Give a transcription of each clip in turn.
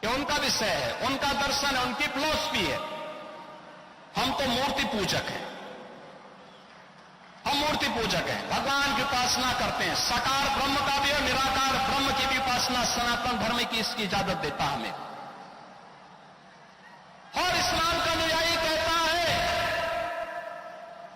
کہ ان کا وشے ہے، ان کا درشن ہے، ان کی فلسفی ہے. ہم تو مورتی پوجک ہیں، ہم مورتی پوجک ہیں، بھگوان کی اپاسنا کرتے ہیں. سکار برہم کا بھی اور نراکار برہم کی بھی اپاسنا سناتن دھرم کی اس کی اجازت دیتا ہمیں. اور اسلام کا نیا کہتا ہے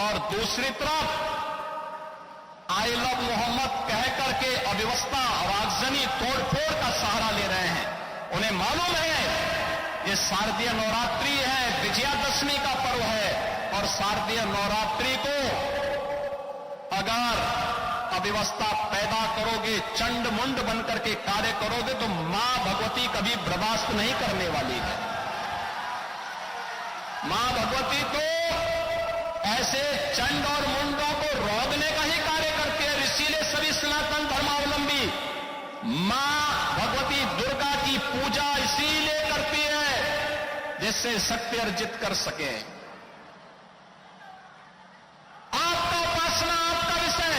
اور دوسری طرف آئی لو محمد کہہ کر کے اویوستھا اور آگزنی توڑ پھوڑ کا سہارا لے رہے ہیں. انہیں معلوم ہے یہ شاردیہ نوراتری ہے، وجیا دشمی کا پرو ہے، اور شاردیہ نوراتری کو اگر اویوستھا پیدا کرو گے، چنڈ منڈ بن کر کے کاریہ کرو گے، تو ماں بھگوتی کبھی برداشت نہیں کرنے والی ہے. ماں بھگوتی تو ایسے چنڈ اور منڈوں کو روکنے کا ہی کاریہ کرتی ہے. اسی لیے سبھی سناتن دھرماولمبی ماں بھگوتی درگا کی پوجا اسی لیے کرتی ہے جس سے شکتی ارجت کر سکے. آپ کا اپاسنا آپ کا وشے،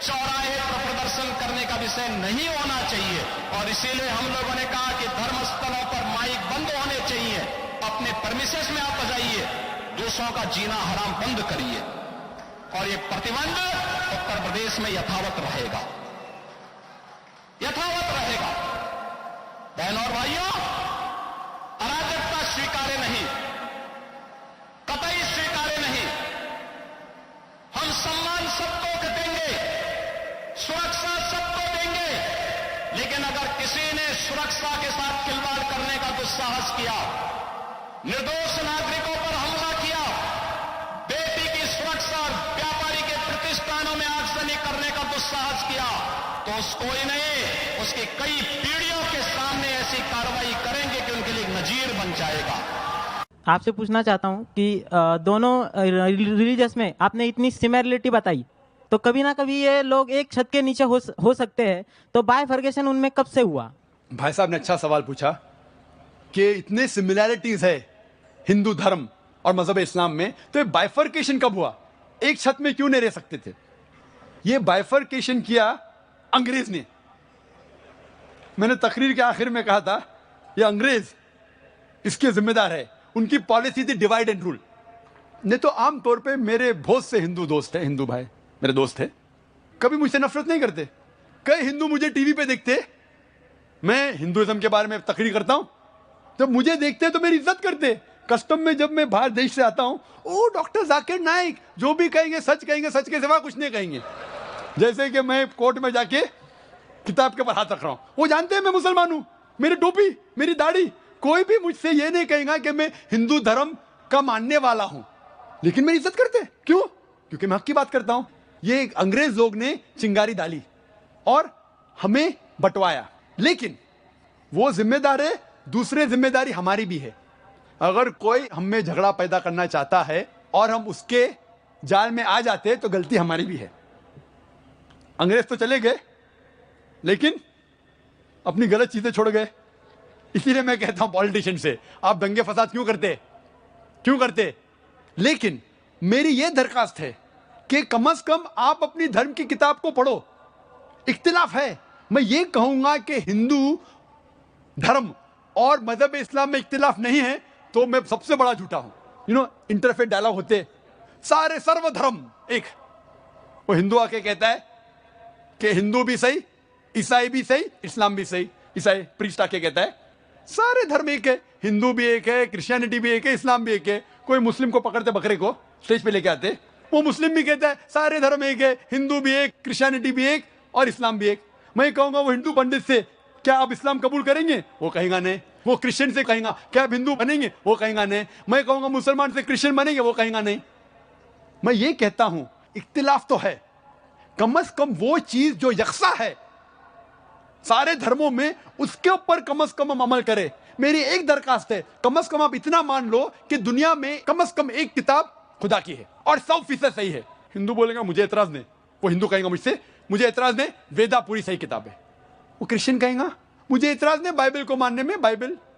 چوراہے پر پردرشن کرنے کا وشے نہیں ہونا چاہیے. اور اسی لیے ہم لوگوں نے کہا کہ دھرم استھلوں پر مائک بند ہونے چاہیے. اپنے پرمیسس میں آپ بجائیے، دوسروں کا جینا حرام بند کریے. اور یہ پرتیبندھ اتر پردیش میں یتھاوت رہے گا، یتھاوت رہے گا. بہنوں اور بھائیوں، اراجکتا سویکارے نہیں، قطعی سویکارے نہیں. ہم سمان سب کو دیں گے، سرکشا سب کو دیں گے، لیکن اگر کسی نے سرکشا کے ساتھ کھلواڑ کرنے کا دساہس کیا، نردوش ناگرکوں پر حملہ کیا، بیٹی کی سرکشا اور ویاپاری کے پرتشٹھانوں میں آگزنی کرنے کا دساہس کیا، تو اس کو ہی نہیں، اس کی کئی پیڑھیوں کے سامنے ایسی کارروائی کریں گے کہ ان کے لیے ایک نذیر بن جائے گا. آپ سے پوچھنا چاہتا ہوں کہ دونوں ریلیجس میں آپ نے اتنی سملرٹی بتائی، تو کبھی نہ کبھی یہ لوگ ایک چھت کے نیچے ہو سکتے ہیں، تو بائیفرگیشن ان میں کب سے ہوا؟ بھائی صاحب نے اچھا سوال پوچھا کہ اتنے سملیرٹیز ہے ہندو دھرم اور مذہب اسلام میں، تو یہ بائیفرکیشن کب ہوا؟ ایک چھت میں کیوں نہیں رہ سکتے تھے؟ یہ بائیفرکیشن کیا انگریز نے. میں نے تقریر کے آخر میں کہا تھا یہ انگریز اس کے ذمہ دار ہے. ان کی پالیسی تھی ڈیوائڈ اینڈ رول. نہیں تو عام طور پہ میرے بہت سے ہندو دوست ہیں، ہندو بھائی میرے دوست ہیں، کبھی مجھ سے نفرت نہیں کرتے. کئی ہندو مجھے ٹی وی پہ دیکھتے، میں ہندوازم کے بارے میں تقریر کرتا ہوں، جب مجھے دیکھتے تو میری عزت کرتے. کسٹم میں جب میں باہر دیش سے آتا ہوں، او ڈاکٹر ذاکر نائک جو بھی کہیں گے سچ کہیں گے، سچ کے سوا کچھ نہیں کہیں گے. جیسے کہ میں کورٹ میں جا کے کتاب کے اوپر ہاتھ رکھ رہا ہوں، وہ جانتے ہیں میں مسلمان ہوں، میری ٹوپی، میری داڑھی، کوئی بھی مجھ سے یہ نہیں کہے گا کہ میں ہندو دھرم کا ماننے والا ہوں، لیکن میری عزت کرتے. کیوں؟ کیونکہ میں حق کی بات کرتا ہوں. یہ انگریز لوگ نے چنگاری ڈالی اور ہمیں بٹوایا، لیکن وہ ذمہ دار ہے. دوسرے ذمہ داری ہماری بھی ہے. اگر کوئی ہم میں جھگڑا پیدا کرنا چاہتا ہے اور ہم اس کے جال میں آ جاتے تو غلطی ہماری بھی ہے. انگریز تو چلے گئے لیکن اپنی غلط چیزیں چھوڑ گئے. اسی لیے میں کہتا ہوں پالیٹیشین سے، آپ دنگے فساد کیوں کرتے؟ لیکن میری یہ درخواست ہے کہ کم از کم آپ اپنی دھرم کی کتاب کو پڑھو. اختلاف ہے، میں یہ کہوں گا کہ ہندو دھرم اور مذہب اسلام میں اختلاف نہیں ہے تو میں سب سے بڑا جھوٹا ہوں. انٹرفیتھ ڈائلاگ ہوتے، سارے سرو دھرم ایک. وہ ہندو آ کے کہتا ہے کہ ہندو بھی صحیح، عیسائی بھی صحیح، اسلام بھی صحیح. عیسائی پریسٹ آ کے کہتا ہے سارے دھرم ایک ہے، ہندو بھی ایک ہے، کرسچینٹی بھی ایک ہے، اسلام بھی ایک ہے. کوئی مسلم کو پکڑتے بکرے کو اسٹیج پہ لے کے آتے، وہ مسلم بھی کہتا ہے سارے دھرم ایک ہے، ہندو بھی ایک، کرسچینٹی بھی ایک اور اسلام بھی ایک. میں کہوں گا وہ ہندو پنڈت سے کیا آپ اسلام قبول کریں گے؟ وہ کہیں گا نہیں. وہ کرسچن سے کہیں گا کیا آپ ہندو بنیں گے؟ وہ کہیں گا نہیں. میں کہوں گا مسلمان سے کرسچن بنیں گے؟ وہ کہیں گا نہیں. میں یہ کہتا ہوں اختلاف تو ہے، کم از کم وہ چیز جو یکساں ہے سارے دھرموں میں اس کے اوپر کم از کم ہم عمل کریں. میری ایک درخواست ہے، کم از کم آپ اتنا مان لو کہ دنیا میں کم از کم ایک کتاب خدا کی ہے اور 100% صحیح ہے. ہندو بولے گا مجھے اعتراض نہیں، وہ ہندو کہیں گا مجھ سے مجھے اعتراض نہیں، ویدا پوری صحیح کتاب ہے. وہ کرسچن کہیں گا مجھے اعتراض نہیں بائبل کو ماننے میں، Bible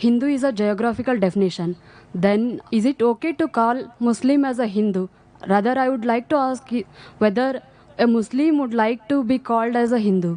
Hindu is a geographical definition. Then is it okay to call Muslim as a Hindu? Rather, I would like to ask you whether a Muslim would like to be called as a Hindu.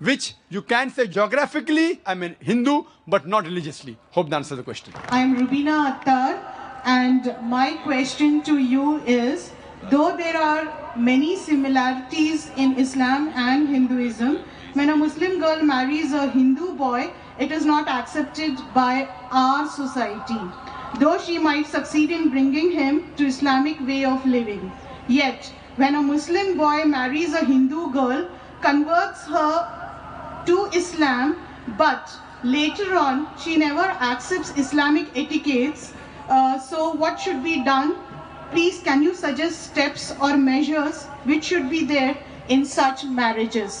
which you can say geographically I'm a Hindu but not religiously. Hope that answers the question. I am Rubina Attar, and my question to you is, though there are many similarities in Islam and Hinduism, when a Muslim girl marries a Hindu boy, it is not accepted by our society, though she might succeed in bringing him to Islamic way of living. Yet, when a Muslim boy marries a Hindu girl, converts her to Islam, but later on she never accepts Islamic etiquettes, so what should be done? Please, can you suggest steps or measures which should be there in such marriages?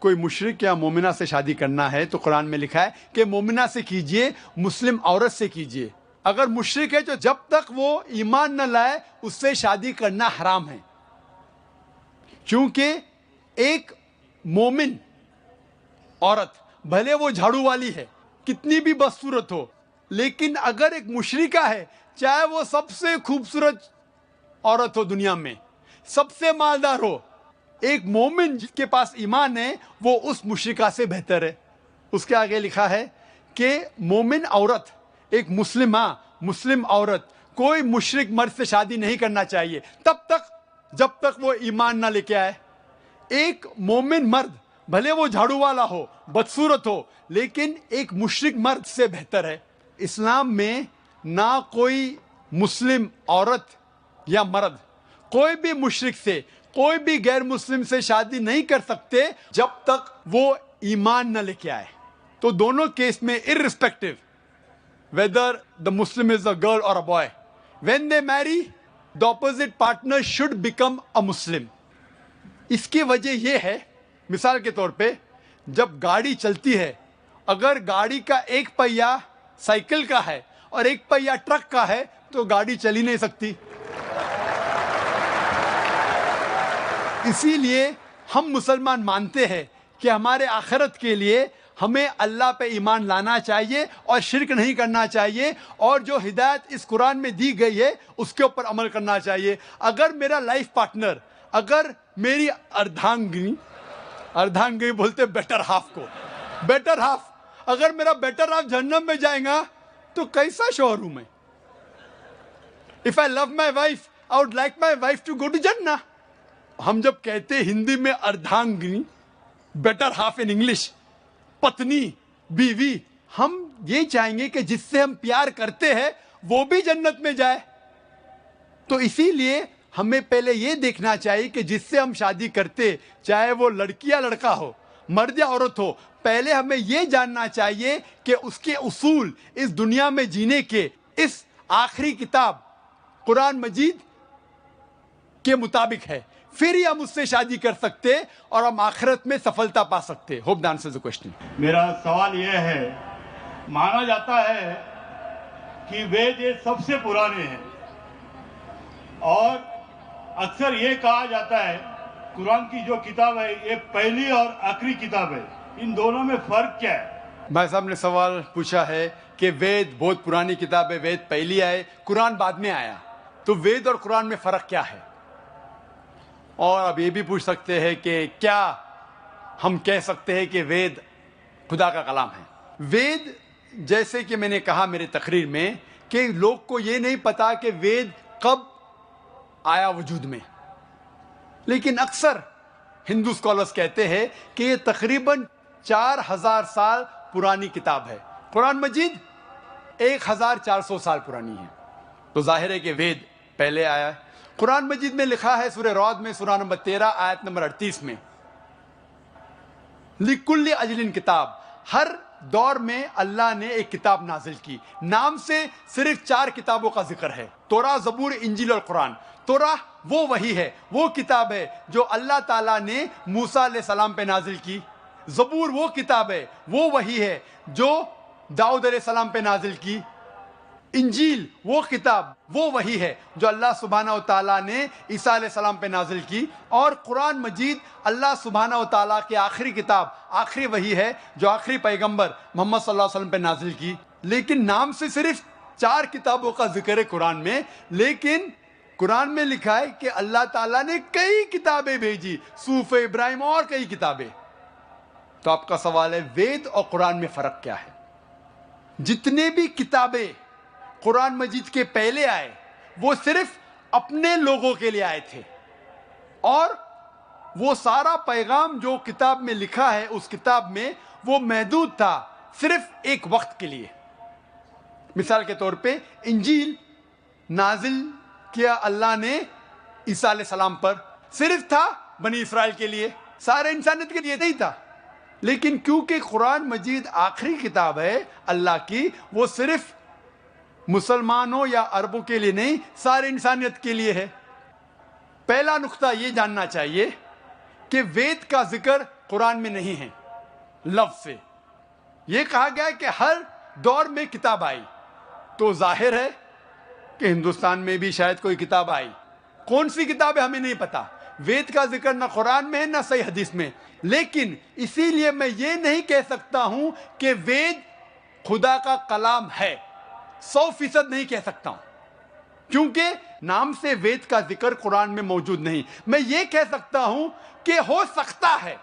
کوئی مشرک یا مومنہ سے شادی کرنا ہے تو قرآن میں لکھا ہے کہ مومنہ سے کیجئے, مسلم عورت سے کیجئے. اگر مشرک ہے تو جب تک وہ ایمان نہ لائے اس سے شادی کرنا حرام ہے, کیونکہ ایک مومن عورت بھلے وہ جھاڑو والی ہے, کتنی بھی بدصورت ہو, لیکن اگر ایک مشرکہ ہے, چاہے وہ سب سے خوبصورت عورت ہو دنیا میں, سب سے مالدار ہو, ایک مومن جس کے پاس ایمان ہے وہ اس مشرکہ سے بہتر ہے. اس کے آگے لکھا ہے کہ مومن عورت, ایک مسلم عورت کوئی مشرک مرد سے شادی نہیں کرنا چاہیے تب تک جب تک وہ ایمان نہ لے کے آئے. ایک مومن مرد بھلے وہ جھاڑو والا ہو, بدصورت ہو, لیکن ایک مشرک مرد سے بہتر ہے. اسلام میں نہ کوئی مسلم عورت یا مرد کوئی بھی مشرک سے, کوئی بھی غیر مسلم سے شادی نہیں کر سکتے جب تک وہ ایمان نہ لے کے آئے. تو دونوں کیس میں irrespective whether the Muslim is a girl or a boy, when they marry, the opposite partner should become a Muslim. اس کی وجہ یہ ہے, مثال کے طور پہ جب گاڑی چلتی ہے, اگر گاڑی کا ایک پہیہ سائیکل کا ہے اور ایک پہیہ ٹرک کا ہے تو گاڑی چل ہی نہیں سکتی. اسی لیے ہم مسلمان مانتے ہیں کہ ہمارے آخرت کے لیے ہمیں اللہ پہ ایمان لانا چاہیے اور شرک نہیں کرنا چاہیے, اور جو ہدایت اس قرآن میں دی گئی ہے اس کے اوپر عمل کرنا چاہیے. اگر میرا لائف پارٹنر, اگر میری اردھانگنی بولتے بیٹر ہاف کو, بیٹر ہاف, اگر میرا بیٹر ہاف جہنم میں جائے گا تو کیسا شوہر ہوں میں؟ If I love my wife, I would like my wife to go to Jannah. ہم جب کہتے ہندی میں اردھانگنی, بیٹر ہاف ان انگلش, پتنی, بیوی, ہم یہ چاہیں گے کہ جس سے ہم پیار کرتے ہیں وہ بھی جنت میں جائے. تو اسی لیے ہمیں پہلے یہ دیکھنا چاہیے کہ جس سے ہم شادی کرتے, چاہے وہ لڑکی یا لڑکا ہو, مرد یا عورت ہو, پہلے ہمیں یہ جاننا چاہیے کہ اس کے اصول اس دنیا میں جینے کے اس آخری کتاب قرآن مجید کے مطابق ہے, پھر ہی ہم اس سے شادی کر سکتے اور ہم آخرت میں سفلتا پا سکتے. Hope the answers the question. میرا سوال یہ ہے, مانا جاتا ہے کہ وید یہ سب سے پرانے ہیں, اور اکثر یہ کہا جاتا ہے قرآن کی جو کتاب ہے یہ پہلی اور آخری کتاب ہے, ان دونوں میں فرق کیا ہے؟ بھائی صاحب نے سوال پوچھا ہے کہ وید بہت پرانی کتاب ہے, وید پہلی آئے, قرآن بعد میں آیا, تو وید اور قرآن میں فرق کیا ہے؟ اور اب یہ بھی پوچھ سکتے ہیں کہ کیا ہم کہہ سکتے ہیں کہ وید خدا کا کلام ہے؟ وید, جیسے کہ میں نے کہا میرے تقریر میں, کہ لوگ کو یہ نہیں پتا کہ وید کب آیا وجود میں, لیکن اکثر ہندو اسکالرس کہتے ہیں کہ یہ تقریباً 4000 سال پرانی کتاب ہے. قرآن مجید 1400 سال پرانی ہے, تو ظاہر ہے کہ وید پہلے آیا ہے. قرآن مجید میں لکھا ہے سورہ رعد میں سورہ نمبر 13 آیت نمبر 38 میں, لِكُلِّ اجلٍ کتاب, ہر دور میں اللہ نے ایک کتاب نازل کی. نام سے صرف 4 کتابوں کا ذکر ہے, توراہ, زبور, انجیل اور قرآن. توراہ وہ وحی ہے, وہ کتاب ہے جو اللہ تعالیٰ نے موسیٰ علیہ السلام پہ نازل کی. زبور وہ کتاب ہے, وہ وحی ہے جو داؤد علیہ السلام پہ نازل کی. انجیل وہ کتاب, وہ وحی ہے جو اللہ سبحانہ و تعالیٰ نے عیسیٰ علیہ السلام پہ نازل کی. اور قرآن مجید اللہ سبحانہ و تعالیٰ کی آخری کتاب, آخری وحی ہے جو آخری پیغمبر محمد صلی اللہ علیہ وسلم پہ نازل کی. لیکن نام سے صرف 4 کتابوں کا ذکر ہے قرآن میں, لیکن قرآن میں لکھا ہے کہ اللہ تعالیٰ نے کئی کتابیں بھیجی, صحف ابراہیم اور کئی کتابیں. تو آپ کا سوال ہے وید اور قرآن میں فرق کیا ہے؟ جتنے بھی کتابیں قرآن مجید کے پہلے آئے وہ صرف اپنے لوگوں کے لیے آئے تھے, اور وہ سارا پیغام جو کتاب میں لکھا ہے اس کتاب میں وہ محدود تھا صرف ایک وقت کے لیے. مثال کے طور پہ انجیل نازل کیا اللہ نے عیسیٰ علیہ السلام پر, صرف تھا بنی اسرائیل کے لیے, سارے انسانیت کے لیے نہیں تھا. لیکن کیونکہ قرآن مجید آخری کتاب ہے اللہ کی, وہ صرف مسلمانوں یا عربوں کے لیے نہیں, سارے انسانیت کے لیے ہے. پہلا نقطہ یہ جاننا چاہیے کہ وید کا ذکر قرآن میں نہیں ہیں لفظ سے. یہ کہا گیا ہے کہ ہر دور میں کتاب آئی. تو ظاہر ہے کہ ہندوستان میں بھی شاید کوئی کتاب آئی. کون سی کتاب ہے ہمیں نہیں پتا. وید کا ذکر نہ قرآن میں ہے نہ صحیح حدیث میں. لیکن اسی لیے میں یہ نہیں کہہ سکتا ہوں کہ وید خدا کا کلام ہے. 100% نہیں کہہ سکتا ہوں کیونکہ نام سے وید کا ذکر قرآن میں موجود نہیں. میں یہ کہہ سکتا ہوں کہ ہو سکتا ہے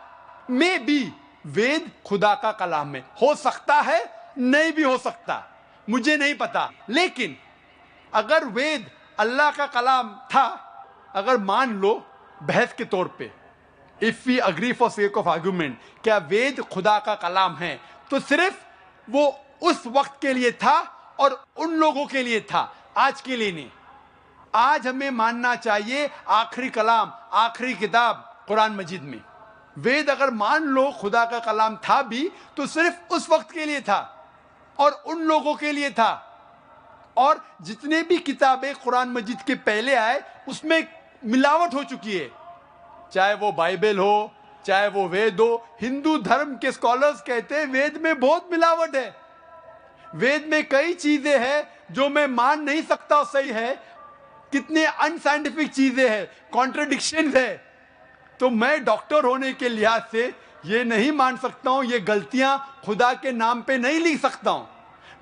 میں بھی وید خدا کا کلام ہے. ہو سکتا ہے, نہیں بھی ہو سکتا, مجھے نہیں پتا. لیکن اگر وید اللہ کا کلام تھا, اگر مان لو بحث کے طور پہ, if we agree for sake of argument, کیا وید خدا کا کلام ہے, تو صرف وہ اس وقت کے لیے تھا اور ان لوگوں کے لیے تھا, آج کے لیے نہیں. آج ہمیں ماننا چاہیے آخری کلام, آخری کتاب قرآن مجید میں. وید اگر مان لو خدا کا کلام تھا بھی تو صرف اس وقت کے لیے تھا اور ان لوگوں کے لیے تھا. اور جتنے بھی کتابیں قرآن مجید کے پہلے آئے اس میں ملاوٹ ہو چکی ہے, چاہے وہ بائبل ہو, چاہے وہ وید ہو. ہندو دھرم کے اسکالرز کہتے ہیں وید میں بہت ملاوٹ ہے. وید میں کئی چیزیں ہیں جو میں مان نہیں سکتا صحیح ہے, کتنے ان سائنٹیفک چیزیں ہیں, کانٹرڈکشنز ہے. تو میں ڈاکٹر ہونے کے لحاظ سے یہ نہیں مان سکتا ہوں, یہ غلطیاں خدا کے نام پہ نہیں لکھ سکتا ہوں.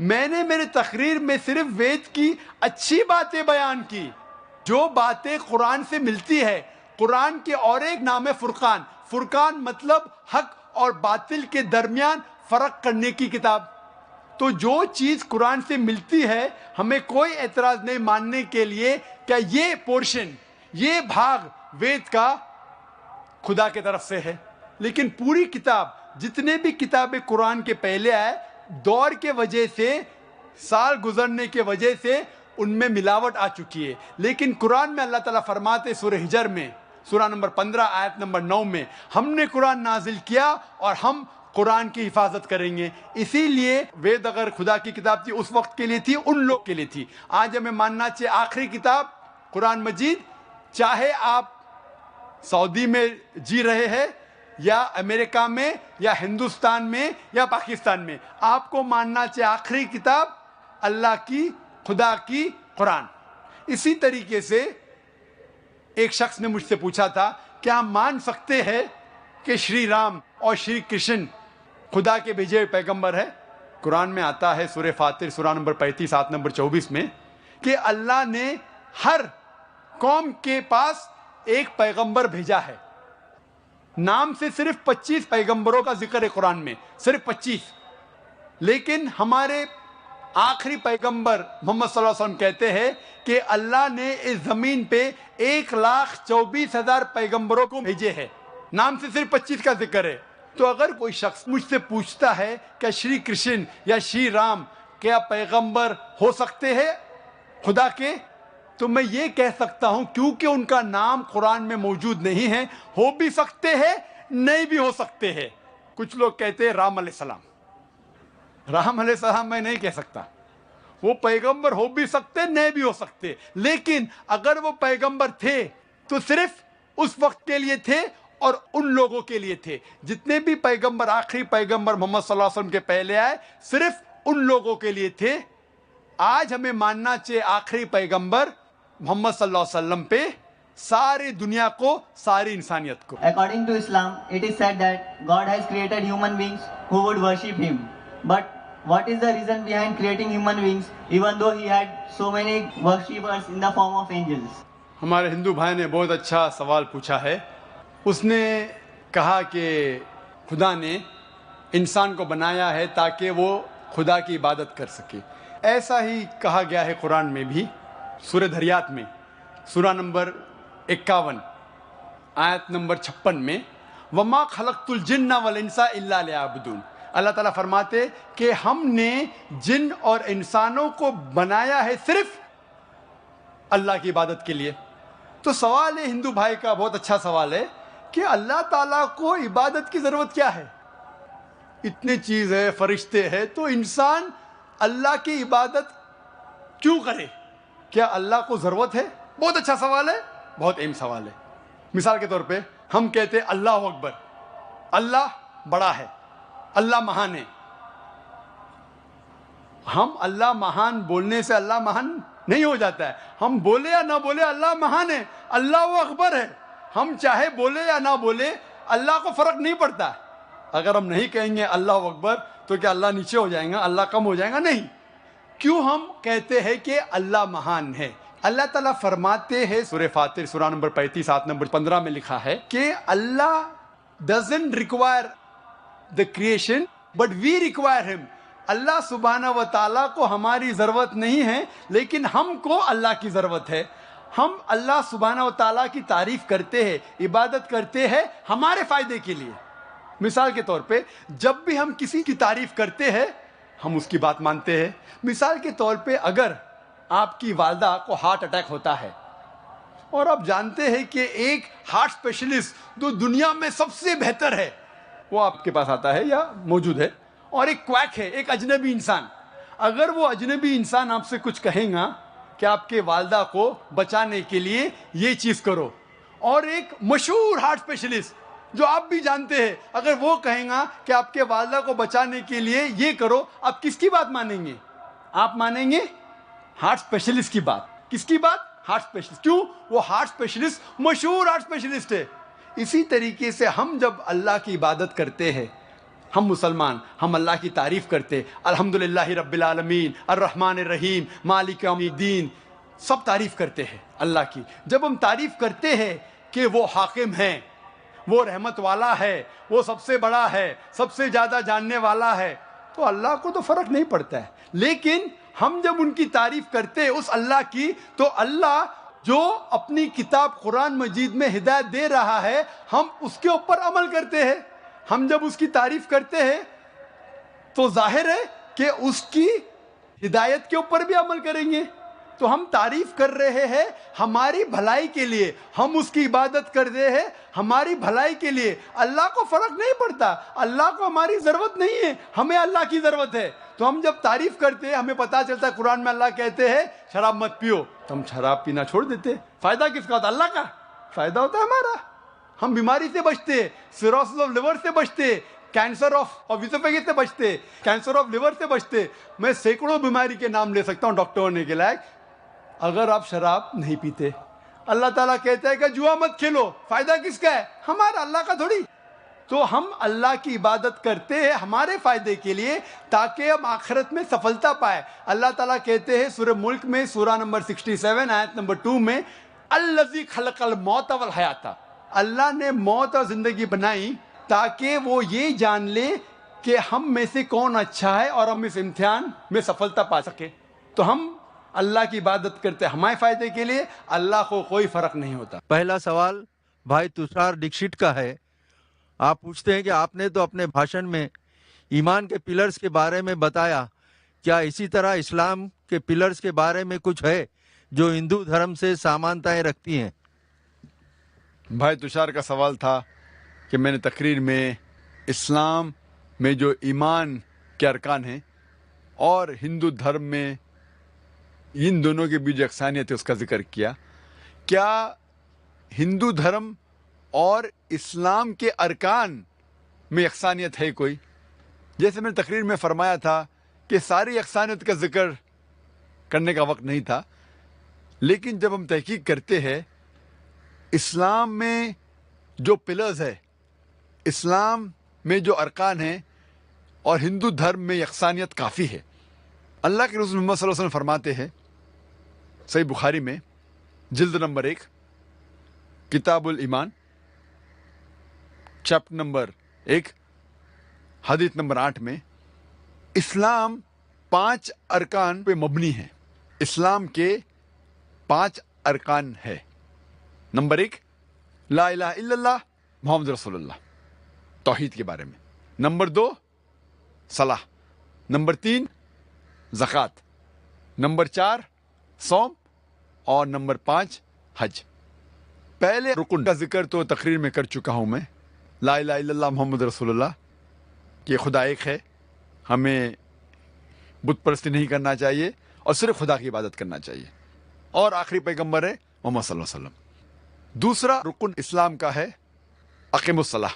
میں نے میرے تقریر میں صرف وید کی اچھی باتیں بیان کی, جو باتیں قرآن سے ملتی ہے. قرآن کے اور ایک نام ہے فرقان. فرقان مطلب حق اور باطل کے درمیان فرق کرنے کی کتاب. تو جو چیز قرآن سے ملتی ہے ہمیں کوئی اعتراض نہیں ماننے کے لیے کہ یہ پورشن, یہ بھاگ وید کا خدا کی طرف سے ہے. لیکن پوری کتاب, جتنے بھی کتابیں قرآن کے پہلے آئے, دور کے وجہ سے, سال گزرنے کے وجہ سے ان میں ملاوٹ آ چکی ہے. لیکن قرآن میں اللہ تعالیٰ فرماتے سورہ ہجر میں, سورہ نمبر 15 آیت نمبر 9 میں, ہم نے قرآن نازل کیا اور ہم قرآن کی حفاظت کریں گے. اسی لیے وید اگر خدا کی کتاب تھی اس وقت کے لیے تھی, ان لوگ کے لیے تھی. آج ہمیں ماننا چاہیے آخری کتاب قرآن مجید, چاہے آپ سعودی میں جی رہے ہیں یا امریکہ میں یا ہندوستان میں یا پاکستان میں, آپ کو ماننا چاہیے آخری کتاب اللہ کی, خدا کی قرآن. اسی طریقے سے ایک شخص نے مجھ سے پوچھا تھا کیا ہم مان سکتے ہیں کہ شری رام اور شری کرشن خدا کے بھیجے ہوئے پیغمبر ہے. قرآن میں آتا ہے سورہ فاتر سورہ نمبر 35 آیت نمبر 24 میں کہ اللہ نے ہر قوم کے پاس ایک پیغمبر بھیجا ہے. نام سے صرف 25 پیغمبروں کا ذکر ہے قرآن میں, صرف 25. لیکن ہمارے آخری پیغمبر محمد صلی اللہ علیہ وسلم کہتے ہیں کہ اللہ نے اس زمین پہ 1,24,000 پیغمبروں کو بھیجے ہیں. نام سے صرف 25 کا ذکر ہے. تو اگر کوئی شخص مجھ سے پوچھتا ہے کہ شری کرشن یا شری رام کیا پیغمبر ہو سکتے ہیں خدا کے, تو میں یہ کہہ سکتا ہوں کیونکہ ان کا نام قرآن میں موجود نہیں ہے, ہو بھی سکتے ہیں نہیں بھی ہو سکتے ہیں. کچھ لوگ کہتے ہیں رام علیہ السلام. رام علیہ السلام میں نہیں کہہ سکتا, وہ پیغمبر ہو بھی سکتے نہیں بھی ہو سکتے. لیکن اگر وہ پیغمبر تھے تو صرف اس وقت کے لیے تھے اور ان لوگوں کے لیے تھے. جتنے بھی پیغمبر, آخری پیغمبر محمد صلی اللہ علیہ وسلم کے پہلے آئے, صرف ان لوگوں کے لیے تھے. آج ہمیں ماننا چاہیے آخری پیغمبر محمد صلی اللہ علیہ وسلم پہ ساری دنیا کو, ساری انسانیت کو. According to Islam, it is said that God has created human beings who would worship Him. But what is the reason behind creating human beings even though He had so many worshippers in the form of angels? ہمارے ہندو بھائی نے بہت اچھا سوال پوچھا ہے. اس نے کہا کہ خدا نے انسان کو بنایا ہے تاکہ وہ خدا کی عبادت کر سکے. ایسا ہی کہا گیا ہے قرآن میں بھی, سورہ دھریات میں سورہ نمبر 51 آیت نمبر 56 میں, وما خلقت الجن والانس الا لیعبدون. اللہ تعالیٰ فرماتے کہ ہم نے جن اور انسانوں کو بنایا ہے صرف اللہ کی عبادت کے لیے. تو سوال ہے ہندو بھائی کا, بہت اچھا سوال ہے کہ اللہ تعالیٰ کو عبادت کی ضرورت کیا ہے؟ اتنی چیز ہے, فرشتے ہیں, تو انسان اللہ کی عبادت کیوں کرے؟ کیا اللہ کو ضرورت ہے؟ بہت اچھا سوال ہے, بہت اہم سوال ہے. مثال کے طور پہ ہم کہتے ہیں اللہ اکبر, اللہ بڑا ہے, اللہ مہان ہے. ہم اللہ مہان بولنے سے اللہ مہان نہیں ہو جاتا ہے. ہم بولے یا نہ بولے اللہ مہان ہے, اللہ اکبر ہے. ہم چاہے بولے یا نہ بولے اللہ کو فرق نہیں پڑتا. اگر ہم نہیں کہیں گے اللہ اکبر تو کیا اللہ نیچے ہو جائیں گا, اللہ کم ہو جائے گا؟ نہیں. کیوں ہم کہتے ہیں کہ اللہ مہان ہے؟ اللہ تعالیٰ فرماتے ہیں سورہ فاطر سورہ نمبر 35 آیت نمبر 15 میں لکھا ہے کہ اللہ doesn't require the creation but we require him. اللہ سبحانہ و تعالیٰ کو ہماری ضرورت نہیں ہے لیکن ہم کو اللہ کی ضرورت ہے. ہم اللہ سبحانہ و تعالیٰ کی تعریف کرتے ہیں, عبادت کرتے ہیں ہمارے فائدے کے لیے. مثال کے طور پہ جب بھی ہم کسی کی تعریف کرتے ہیں ہم اس کی بات مانتے ہیں. مثال کے طور پہ اگر آپ کی والدہ کو ہارٹ اٹیک ہوتا ہے اور آپ جانتے ہیں کہ ایک ہارٹ اسپیشلسٹ جو دنیا میں سب سے بہتر ہے وہ آپ کے پاس آتا ہے یا موجود ہے, اور ایک کویک ہے, ایک اجنبی انسان, اگر وہ اجنبی انسان آپ سے کچھ کہے گا کہ آپ کے والدہ کو بچانے کے لیے یہ چیز کرو, اور ایک مشہور ہارٹ اسپیشلسٹ جو آپ بھی جانتے ہیں اگر وہ کہیں گا کہ آپ کے والدہ کو بچانے کے لیے یہ کرو, آپ کس کی بات مانیں گے؟ آپ مانیں گے ہارٹ اسپیشلسٹ کی بات. کس کی بات؟ Heart specialist. کیوں؟ وہ ہارٹ اسپیشلسٹ مشہور ہارٹ اسپیشلسٹ ہے. اسی طریقے سے ہم جب اللہ کی عبادت کرتے ہیں, ہم مسلمان, ہم اللہ کی تعریف کرتے, الحمدللہ رب العالمین الرحمن الرحیم مالک یوم الدین, سب تعریف کرتے ہیں اللہ کی. جب ہم تعریف کرتے ہیں کہ وہ حاکم ہیں, وہ رحمت والا ہے, وہ سب سے بڑا ہے, سب سے زیادہ جاننے والا ہے, تو اللہ کو تو فرق نہیں پڑتا ہے. لیکن ہم جب ان کی تعریف کرتے ہیں اس اللہ کی, تو اللہ جو اپنی کتاب قرآن مجید میں ہدایت دے رہا ہے ہم اس کے اوپر عمل کرتے ہیں. ہم جب اس کی تعریف کرتے ہیں تو ظاہر ہے کہ اس کی ہدایت کے اوپر بھی عمل کریں گے. تو ہم تعریف کر رہے ہیں ہماری بھلائی کے لیے, ہم اس کی عبادت کر رہے ہیں ہماری بھلائی کے لیے. اللہ کو فرق نہیں پڑتا, اللہ کو ہماری ضرورت نہیں ہے, ہمیں اللہ کی ضرورت ہے. تو ہم جب تعریف کرتے ہیں ہمیں پتا چلتا ہے قرآن میں اللہ کہتے ہیں شراب مت پیو, تو ہم شراب پینا چھوڑ دیتے. فائدہ کس کا ہوتا ہے؟ اللہ کا. فائدہ ہوتا ہے ہمارا. ہم بیماری سے بچتے, سیروسس آف لیور سے بچتے, کینسر آف اسوفیگس سے بچتے, کینسر آف لیور سے بچتے. میں سینکڑوں بیماری کے نام لے سکتا ہوں ڈاکٹر ہونے کے لائق, اگر آپ شراب نہیں پیتے. اللہ تعالیٰ کہتا ہے کہ جوا مت کھیلو, فائدہ کس کا ہے؟ ہمارا, اللہ کا تھوڑی. تو ہم اللہ کی عبادت کرتے ہیں ہمارے فائدے کے لیے تاکہ ہم آخرت میں سفلتا پائے. اللہ تعالیٰ کہتے ہیں سورہ ملک میں سورہ نمبر 67 آیت نمبر 2 میں الذی خلق الموت والحیات, اللہ نے موت اور زندگی بنائی تاکہ وہ یہ جان لے کہ ہم میں سے کون اچھا ہے اور ہم اس امتحان میں سفلتا پا سکے. تو ہم اللہ کی عبادت کرتے ہمارے فائدے کے لیے, اللہ کو کوئی فرق نہیں ہوتا. پہلا سوال بھائی تشار ڈکشٹ کا ہے. آپ پوچھتے ہیں کہ آپ نے تو اپنے بھاشن میں ایمان کے پلرز کے بارے میں بتایا, کیا اسی طرح اسلام کے پلرز کے بارے میں کچھ ہے جو ہندو دھرم سے سامانتائیں رکھتی ہیں؟ بھائی تشار کا سوال تھا کہ میں نے تقریر میں اسلام میں جو ایمان کے ارکان ہیں اور ہندو دھرم میں ان دونوں کے بیچ یکسانیت ہے اس کا ذکر کیا. کیا ہندو دھرم اور اسلام کے ارکان میں یکسانیت ہے کوئی؟ جیسے میں نے تقریر میں فرمایا تھا کہ ساری یکسانیت کا ذکر کرنے کا وقت نہیں تھا, لیکن جب ہم تحقیق کرتے ہیں اسلام میں جو پلرز ہے, اسلام میں جو ارکان ہیں, اور ہندو دھرم میں یکسانیت کافی ہے. اللہ کے رسول محمد صلی اللہ علیہ وسلم فرماتے ہیں صحیح بخاری میں جلد نمبر 1 کتاب الایمان چیپٹر نمبر 1 حدیث نمبر 8 میں اسلام 5 ارکان پہ مبنی ہے. اسلام کے 5 ارکان ہے. نمبر 1 لا الہ الا اللہ محمد رسول اللہ, توحید کے بارے میں. نمبر 2 صلاح. نمبر 3 زکوٰۃ. نمبر 4 صوم. اور نمبر 5 حج. پہلے رکن کا ذکر تو تقریر میں کر چکا ہوں میں, لا الہ الا اللہ محمد رسول اللہ, کہ خدا ایک ہے, ہمیں بت پرستی نہیں کرنا چاہیے اور صرف خدا کی عبادت کرنا چاہیے, اور آخری پیغمبر ہے محمد صلی اللہ علیہ وسلم. دوسرا رکن اسلام کا ہے اقیم الصلاح,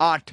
8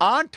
8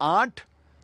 8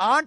8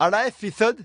2.5%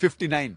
59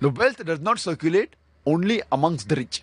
The wealth does not circulate only amongst the rich.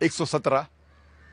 117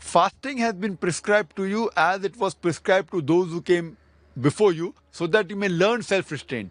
fasting has been prescribed to you as it was prescribed to those who came before you so that you may learn self restraint.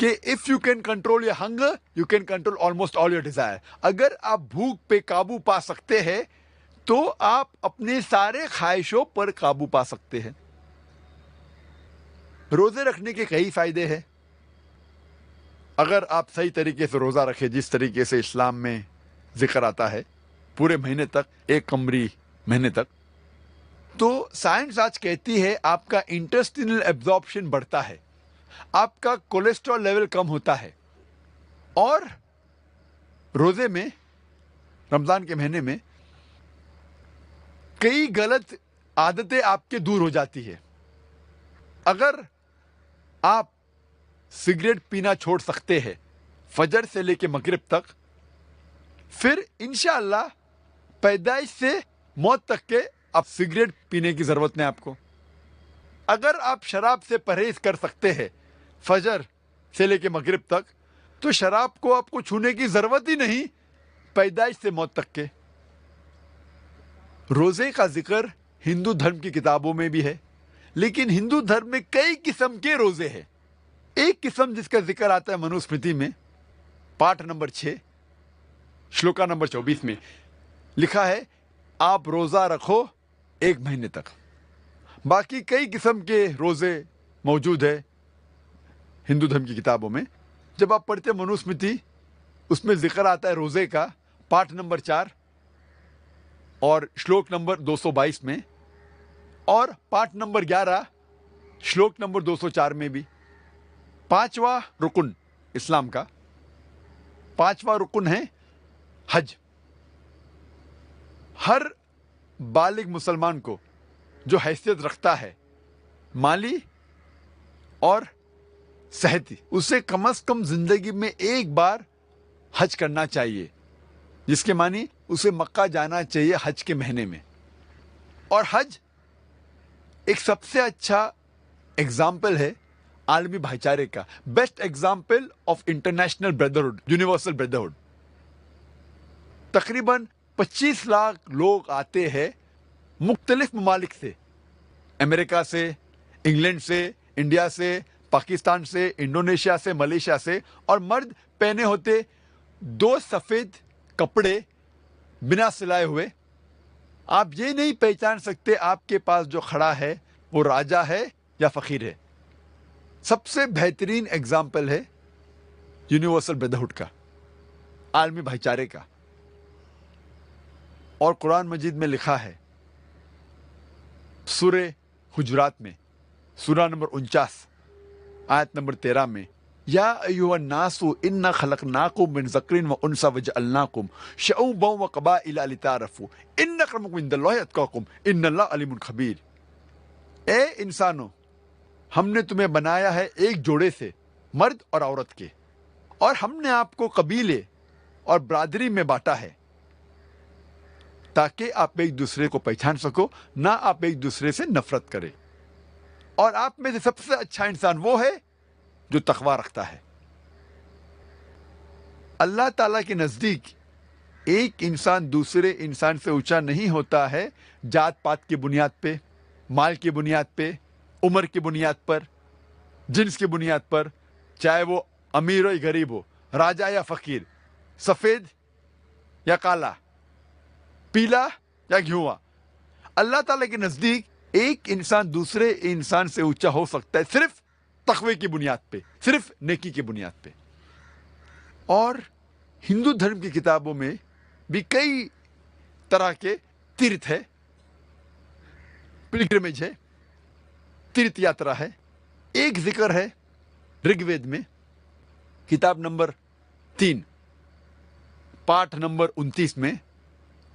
کہ if you can control your hunger, you can control almost all your desire. اگر آپ بھوک پہ قابو پا سکتے ہیں تو آپ اپنے سارے خواہشوں پر قابو پا سکتے ہیں. روزے رکھنے کے کئی فائدے ہیں. اگر آپ صحیح طریقے سے روزہ رکھیں جس طریقے سے اسلام میں ذکر آتا ہے پورے مہینے تک, ایک قمری مہینے تک, تو سائنس آج کہتی ہے آپ کا انٹسٹینل ایبزارپشن بڑھتا ہے, آپ کا کولیسٹرول لیول کم ہوتا ہے, اور روزے میں رمضان کے مہینے میں کئی غلط عادتیں آپ کے دور ہو جاتی ہے. اگر آپ سگریٹ پینا چھوڑ سکتے ہیں فجر سے لے کے مغرب تک, پھر انشاءاللہ پیدائش سے موت تک کے اب سگریٹ پینے کی ضرورت نہیں آپ کو. اگر آپ شراب سے پرہیز کر سکتے ہیں فجر سے لے کے مغرب تک, تو شراب کو آپ کو چھونے کی ضرورت ہی نہیں پیدائش سے موت تک کے. روزے کا ذکر ہندو دھرم کی کتابوں میں بھی ہے, لیکن ہندو دھرم میں کئی قسم کے روزے ہیں. ایک قسم جس کا ذکر آتا ہے منوسمرتی میں پاٹ نمبر 6 شلوکا نمبر 24 میں لکھا ہے آپ روزہ رکھو ایک مہینے تک. باقی کئی قسم کے روزے موجود ہیں ہندو دھرم کی کتابوں میں. جب آپ پڑھتے منوسمرتی اس میں ذکر آتا ہے روزے کا پاٹ نمبر 4 اور شلوک نمبر 222 میں, اور پاٹ نمبر 11 شلوک نمبر 204 میں بھی. پانچواں رکن اسلام کا پانچواں رکن ہے حج. ہر بالغ مسلمان کو جو حیثیت رکھتا ہے مالی اور صحتی, اسے کم از کم زندگی میں ایک بار حج کرنا چاہیے, جس کے معنی اسے مکہ جانا چاہیے حج کے مہینے میں. اور حج ایک سب سے اچھا ایگزامپل ہے عالمی بھائی چارے کا, best example of international brotherhood, universal brotherhood. تقریباً 25 لاکھ لوگ آتے ہیں مختلف ممالک سے, امریکہ سے, انگلینڈ سے, انڈیا سے, پاکستان سے, انڈونیشیا سے, ملیشیا سے, اور مرد پہنے ہوتے 2 سفید کپڑے بنا سلائے ہوئے. آپ یہ نہیں پہچان سکتے آپ کے پاس جو کھڑا ہے وہ راجا ہے یا فقیر ہے. سب سے بہترین ایگزامپل ہے یونیورسل بردرہڈ کا, عالمی بھائی چارے کا. اور قرآن مجید میں لکھا ہے سورہ حجرات میں سورہ نمبر 49 آیت نمبر 13 میں, یا ایھا الناس انا خلقناکم من ذکر و انثی وجعلناکم شعوبا وقبائل لتعارفوا ان اکرمکم عند اللہ اتقاکم ان اللہ علیم خبیر. اے انسانوں, ہم نے تمہیں بنایا ہے ایک جوڑے سے, مرد اور عورت کے, اور ہم نے آپ کو قبیلے اور برادری میں بانٹا ہے تاکہ آپ ایک دوسرے کو پہچان سکو, نہ آپ ایک دوسرے سے نفرت کرے. اور آپ میں سے سب سے اچھا انسان وہ ہے جو تقوی رکھتا ہے. اللہ تعالیٰ کے نزدیک ایک انسان دوسرے انسان سے اونچا نہیں ہوتا ہے جات پات کی بنیاد پہ, مال کی بنیاد پہ, عمر کی بنیاد پر, جنس کی بنیاد پر, چاہے وہ امیر ہو یا غریب ہو, راجا یا فقیر, سفید یا کالا, پیلا یا گھیواں. اللہ تعالیٰ کے نزدیک ایک انسان دوسرے انسان سے اونچا ہو سکتا ہے صرف تقوی کی بنیاد پہ, صرف نیکی کی بنیاد پہ. اور ہندو دھرم کی کتابوں میں بھی کئی طرح کے تیرتھ ہے, پلگرمیج ہے, تیرتھ یاترا ہے. ایک ذکر ہے رگ وید میں کتاب نمبر 3 پاٹ نمبر 29 میں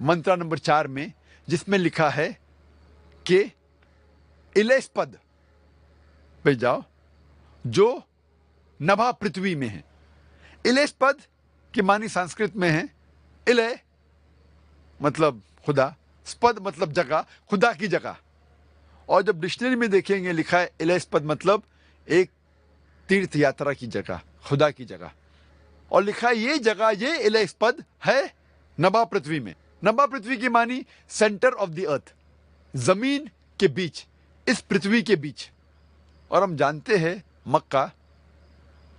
منترا نمبر 4 میں, جس میں لکھا ہے کہ الیس پد پہ جاؤ جو نبھا پرتھوی میں ہے. الیس پد کے معنی سنسکرت میں ہے الے مطلب خدا, سپد مطلب جگہ, خدا کی جگہ. اور جب ڈکشنری میں دیکھیں گے لکھا ہے الیس پد مطلب ایک تیرتھ یاترا کی جگہ, خدا کی جگہ. اور لکھا ہے یہ جگہ, یہ الیس پد ہے نبھا پرتھوی میں. نبھا پرتھوی کی معنی سینٹر آف دی ارتھ, زمین کے بیچ, اس پرتھوی کے بیچ. اور ہم جانتے ہیں مکہ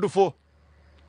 = 4।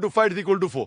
= 5 = 4।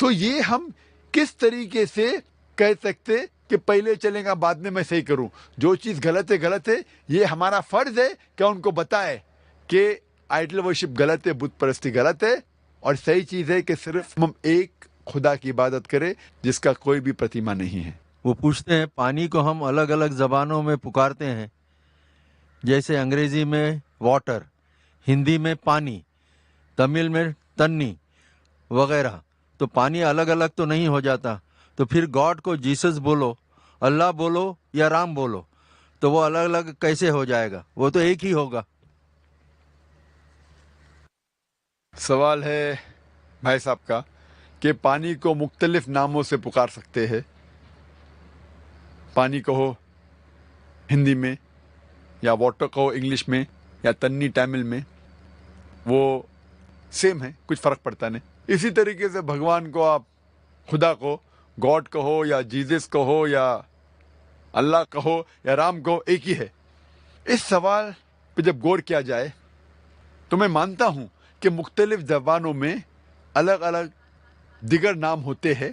تو یہ ہم کس طریقے سے کہہ سکتے کہ پہلے چلیں گا بعد میں صحیح کروں؟ جو چیز غلط ہے. یہ ہمارا فرض ہے کہ ان کو بتائے کہ آئیڈل ورشپ غلط ہے, بت پرستی غلط ہے, اور صحیح چیز ہے کہ صرف ہم ایک خدا کی عبادت کریں جس کا کوئی بھی پرتیما نہیں ہے. وہ پوچھتے ہیں پانی کو ہم الگ الگ زبانوں میں پکارتے ہیں, جیسے انگریزی میں واٹر, ہندی میں پانی, تمل میں تنی وغیرہ. تو پانی الگ الگ تو نہیں ہو جاتا, تو پھر گاڈ کو جیسس بولو, اللہ بولو یا رام بولو, تو وہ الگ الگ کیسے ہو جائے گا؟ وہ تو ایک ہی ہوگا. سوال ہے بھائی صاحب کا کہ پانی کو مختلف ناموں سے پکار سکتے ہیں. پانی کہو ہندی میں, یا واٹر کہو انگلش میں, یا تنی تامل میں, وہ سیم ہے, کچھ فرق پڑتا نہیں. اسی طریقے سے بھگوان کو آپ خدا کو گاڈ کہو یا جیزس کہو یا اللہ کہو یا رام کہو, ایک ہی ہے. اس سوال پہ جب غور کیا جائے تو میں مانتا ہوں کہ مختلف زبانوں میں الگ الگ دیگر نام ہوتے ہیں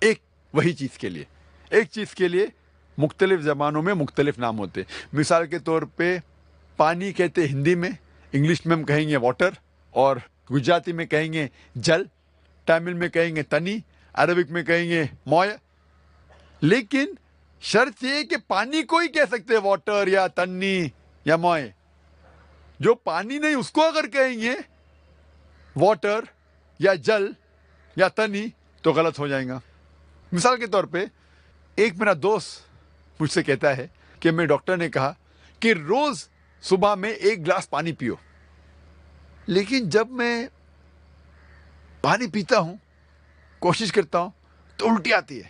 ایک وہی چیز کے لیے. ایک چیز کے لیے مختلف زبانوں میں مختلف نام ہوتے. مثال کے طور پہ پانی کہتے ہندی میں, انگلش میں ہم کہیں گے واٹر, اور گجراتی میں کہیں گے جل, تامل میں کہیں گے تنی, عربک میں کہیں گے موئے. لیکن شرط یہ کہ پانی کو ہی کہہ سکتے واٹر یا تنی یا موئے. جو پانی نہیں اس کو اگر کہیں گے واٹر یا جل یا تنی تو غلط ہو جائے گا. مثال کے طور پہ ایک میرا دوست مجھ سے کہتا ہے کہ میں ڈاکٹر نے کہا کہ روز صبح میں 1 گلاس پانی پیو, لیکن جب میں پانی پیتا ہوں, کوشش کرتا ہوں, تو الٹی آتی ہے.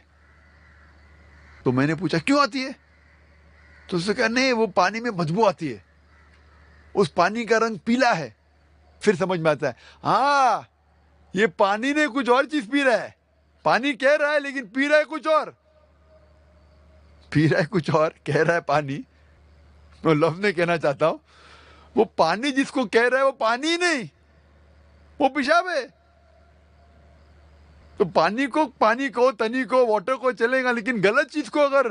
تو میں نے پوچھا کیوں آتی ہے؟ تو اس نے کہا نہیں, وہ پانی میں بدبو آتی ہے, اس پانی کا رنگ پیلا ہے. پھر سمجھ میں آتا ہے ہاں یہ پانی نے کچھ اور چیز پی رہا ہے. پانی کہہ رہا ہے لیکن پی رہا ہے کچھ اور, کہہ رہا ہے پانی. میں لفظ نہیں کہنا چاہتا ہوں, وہ پانی جس کو کہہ رہا ہے وہ پانی ہی نہیں, وہ پیشاب ہے. تو پانی کو تنی کو واٹر کو چلے گا, لیکن غلط چیز کو اگر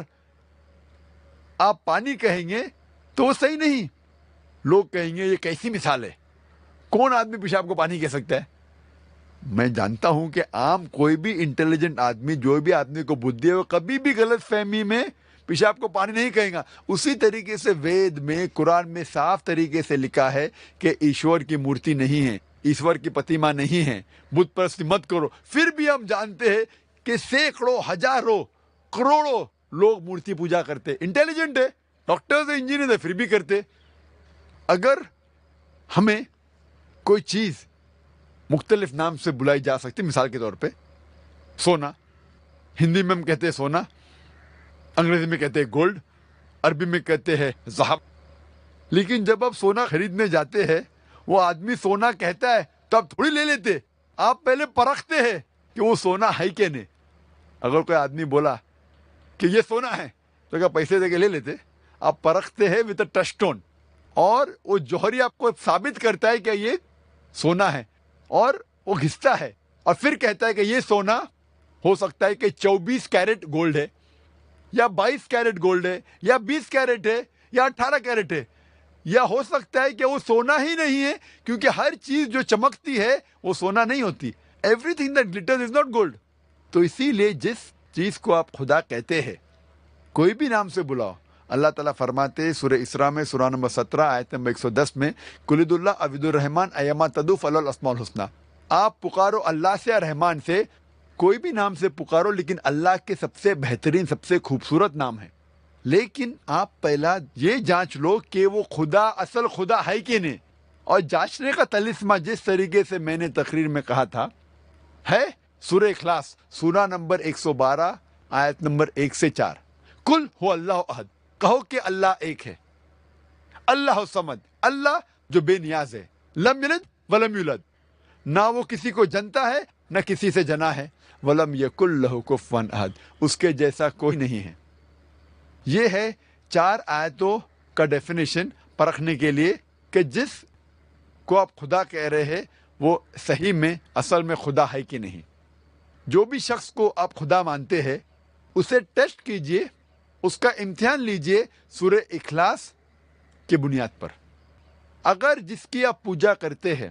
آپ پانی کہیں گے تو وہ صحیح نہیں. لوگ کہیں گے یہ کیسی مثال ہے, کون آدمی پیشاب کو پانی کہہ سکتا ہے؟ میں جانتا ہوں کہ عام کوئی بھی انٹیلیجنٹ آدمی, جو بھی آدمی کو بدھی ہے, وہ کبھی بھی غلط فہمی میں پیشاب کو پانی نہیں کہے گا. اسی طریقے سے وید میں, قرآن میں صاف طریقے سے لکھا ہے کہ ایشور کی مورتی نہیں ہے, ایشور کی پتیما نہیں ہے, بت پرستی مت کرو. پھر بھی ہم جانتے ہیں کہ سینکڑوں, ہزاروں, کروڑوں لوگ مورتی پوجا کرتے. انٹیلیجنٹ ہے, ڈاکٹرز, انجینئر ہے, پھر بھی کرتے. اگر ہمیں کوئی چیز مختلف نام سے بلائی جا سکتی, مثال کے طور پہ سونا, ہندی میں ہم کہتے ہیں سونا, انگریزی میں کہتے ہیں گولڈ, عربی میں کہتے ہیں ذہب. لیکن جب آپ سونا خریدنے جاتے ہیں, وہ آدمی سونا کہتا ہے تو آپ تھوڑی لے لیتے, آپ پہلے پرکھتے ہیں کہ وہ سونا ہے کہ نہیں. اگر کوئی آدمی بولا کہ یہ سونا ہے تو کیا پیسے دے کے لے لیتے؟ آپ پرکھتے ہیں ود اے ٹچ اسٹون, اور وہ جوہری آپ کو ثابت کرتا ہے کہ یہ سونا ہے, اور وہ گھستا ہے اور پھر کہتا ہے کہ یہ سونا ہو سکتا ہے کہ 24 کیرٹ گولڈ ہے, یا 22 کیرٹ گولڈ ہے, یا 20 کیرٹ ہے, یا 18 کیرٹ ہے, یا ہو سکتا ہے کہ وہ سونا ہی نہیں ہے, کیونکہ ہر چیز جو چمکتی ہے وہ سونا نہیں ہوتی. Everything that glitters is not gold. تو اسی لیے جس چیز کو آپ خدا کہتے ہیں, کوئی بھی نام سے بلاؤ. اللہ تعالیٰ فرماتے سورہ اسراء میں, سورہ نمبر 17 آیت نمبر 110 میں, قُلِ اللہ عبد الرحمن ایما تدعو فلہ الاسماء الحسنی. آپ پکارو اللہ سے یا رحمان سے, کوئی بھی نام سے پکارو, لیکن اللہ کے سب سے بہترین, سب سے خوبصورت نام ہے. لیکن آپ پہلا یہ جانچ لو کہ وہ خدا اصل خدا ہے کہ نہیں. اور جانچنے کا طلسمہ جس طریقے سے میں نے تقریر میں کہا تھا ہے سورہ اخلاص, سورہ نمبر 112 آیت نمبر 1 سے 4. قل هو اللہ احد, کہو کہ اللہ ایک ہے. اللہ الصمد, اللہ جو بے نیاز ہے. لم یلد ولم یولد, نہ وہ کسی کو جنتا ہے نہ کسی سے جنا ہے. ولم یکن لہ کفوا احد, اس کے جیسا کوئی نہیں ہے. یہ ہے 4 آیتوں کا ڈیفینیشن پرکھنے کے لیے کہ جس کو آپ خدا کہہ رہے ہیں وہ صحیح میں اصل میں خدا ہے کہ نہیں. جو بھی شخص کو آپ خدا مانتے ہیں اسے ٹیسٹ کیجئے, اس کا امتحان لیجئے سورہ اخلاص کی بنیاد پر. اگر جس کی آپ پوجا کرتے ہیں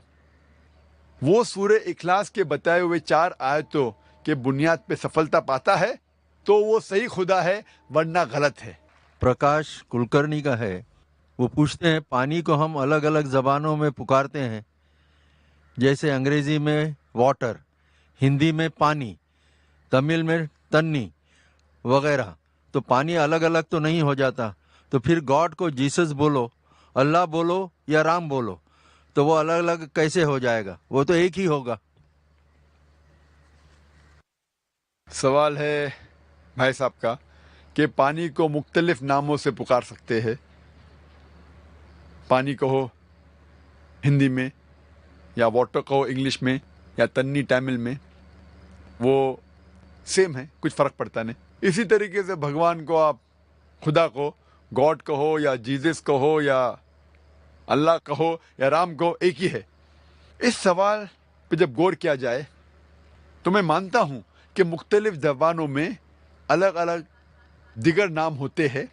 وہ سورہ اخلاص کے بتائے ہوئے 4 آیتوں کے بنیاد پہ سفلتا پاتا ہے تو وہ صحیح خدا ہے, ورنہ غلط ہے. پرکاش کلکرنی کا ہے. وہ پوچھتے ہیں پانی کو ہم الگ الگ زبانوں میں پکارتے ہیں, جیسے انگریزی میں واٹر, ہندی میں پانی, تمل میں تنی وغیرہ. تو پانی الگ الگ تو نہیں ہو جاتا, تو پھر گاڈ کو جیسس بولو, اللہ بولو یا رام بولو, تو وہ الگ الگ کیسے ہو جائے گا؟ وہ تو ایک ہی ہوگا. سوال ہے بھائی صاحب کا کہ پانی کو مختلف ناموں سے پکار سکتے ہیں. پانی کہو ہندی میں, یا واٹر کہو انگلش میں, یا تنی تامل میں, وہ سیم ہے, کچھ فرق پڑتا نہیں. اسی طریقے سے بھگوان کو آپ خدا کو گاڈ کہو یا جیزس کہو یا اللہ کہو یا رام کہو, ایک ہی ہے. اس سوال پہ جب غور کیا جائے تو میں مانتا ہوں کہ مختلف زبانوں میں الگ الگ دیگر نام ہوتے ہیں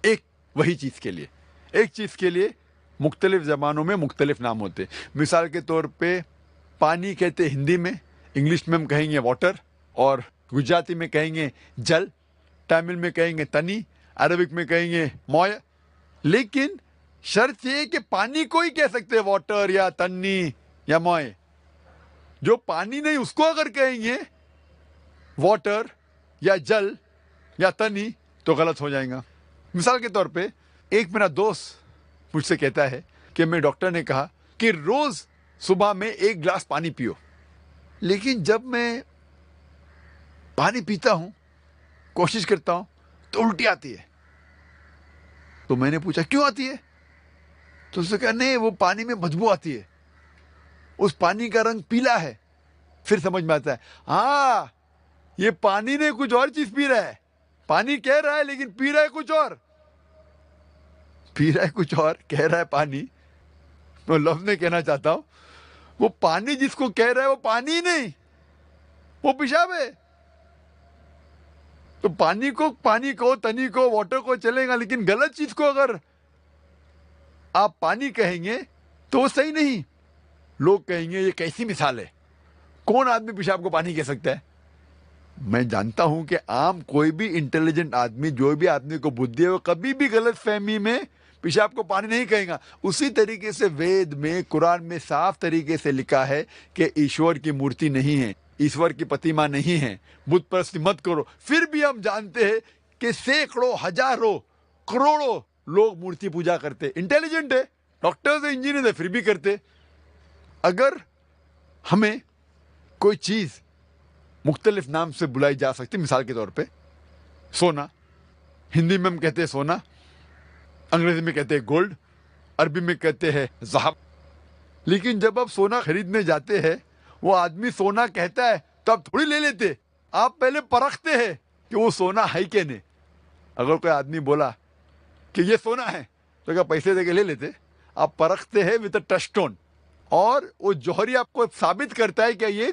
ایک وہی چیز کے لیے. ایک چیز کے لیے مختلف زبانوں میں مختلف نام ہوتے ہیں. مثال کے طور پہ پانی کہتے ہیں ہندی میں, انگلش میں ہم کہیں گے واٹر, اور گجراتی میں کہیں گے جل, تامل میں کہیں گے تنی, عربک میں کہیں گے موئے. لیکن شرط یہ کہ پانی کو ہی کہہ سکتے ہیں واٹر یا تنی یا موئے. جو پانی نہیں اس کو اگر کہیں گے واٹر یا جل یا تنی تو غلط ہو جائے گا. مثال کے طور پہ ایک میرا دوست مجھ سے کہتا ہے کہ میں ڈاکٹر نے کہا کہ روز صبح میں 1 گلاس پانی پیو, لیکن جب میں پانی پیتا ہوں, کوشش کرتا ہوں, تو الٹی آتی ہے. تو میں نے پوچھا کیوں آتی ہے؟ تو اس نے کہا نہیں, وہ پانی میں بدبو آتی ہے, اس پانی کا رنگ پیلا ہے. پھر سمجھ میں آتا ہے ہاں یہ پانی نے کچھ اور چیز پی رہا ہے. پانی کہہ رہا ہے لیکن پی رہا ہے کچھ اور, پی رہا ہے کچھ اور, کہہ رہا ہے پانی. میں لفظ میں کہنا چاہتا ہوں وہ پانی جس کو کہہ رہا ہے وہ پانی ہی نہیں, وہ پیشاب ہے. تو پانی کو تنی کو واٹر کو چلے گا, لیکن غلط چیز کو اگر آپ پانی کہیں گے تو وہ صحیح نہیں. لوگ کہیں گے یہ کیسی مثال ہے, کون آدمی پیشاب کو پانی کہہ سکتا ہے؟ میں جانتا ہوں کہ عام کوئی بھی انٹیلیجنٹ آدمی, جو بھی آدمی کو بدھی ہے, وہ کبھی بھی غلط فہمی میں پیشاب کو پانی نہیں کہیں گا. اسی طریقے سے وید میں, قرآن میں صاف طریقے سے لکھا ہے کہ ایشور کی مورتی نہیں ہے, ایشور کی پتیما نہیں ہے, بت پرستی مت کرو. پھر بھی ہم جانتے ہیں کہ سینکڑوں, ہزاروں, کروڑوں لوگ مورتی پوجا کرتے. انٹیلیجنٹ ہے, ڈاکٹرز ہیں, انجینئر ہیں, پھر بھی کرتے. اگر ہمیں کوئی چیز مختلف نام سے بلائی جا سکتی, مثال کے طور پہ سونا, ہندی میں ہم کہتے ہیں سونا, انگریزی میں کہتے ہیں گولڈ, عربی میں کہتے ہیں ذہب. لیکن جب آپ سونا خریدنے جاتے ہیں, وہ آدمی سونا کہتا ہے تو آپ تھوڑی لے لیتے, آپ پہلے پرکھتے ہیں کہ وہ سونا ہے کہ نہیں. اگر کوئی آدمی بولا کہ یہ سونا ہے تو کیا پیسے دے کے لے لیتے؟ آپ پرکھتے ہیں وتھ اے ٹچ اسٹون, اور وہ جوہری آپ کو ثابت کرتا ہے کہ یہ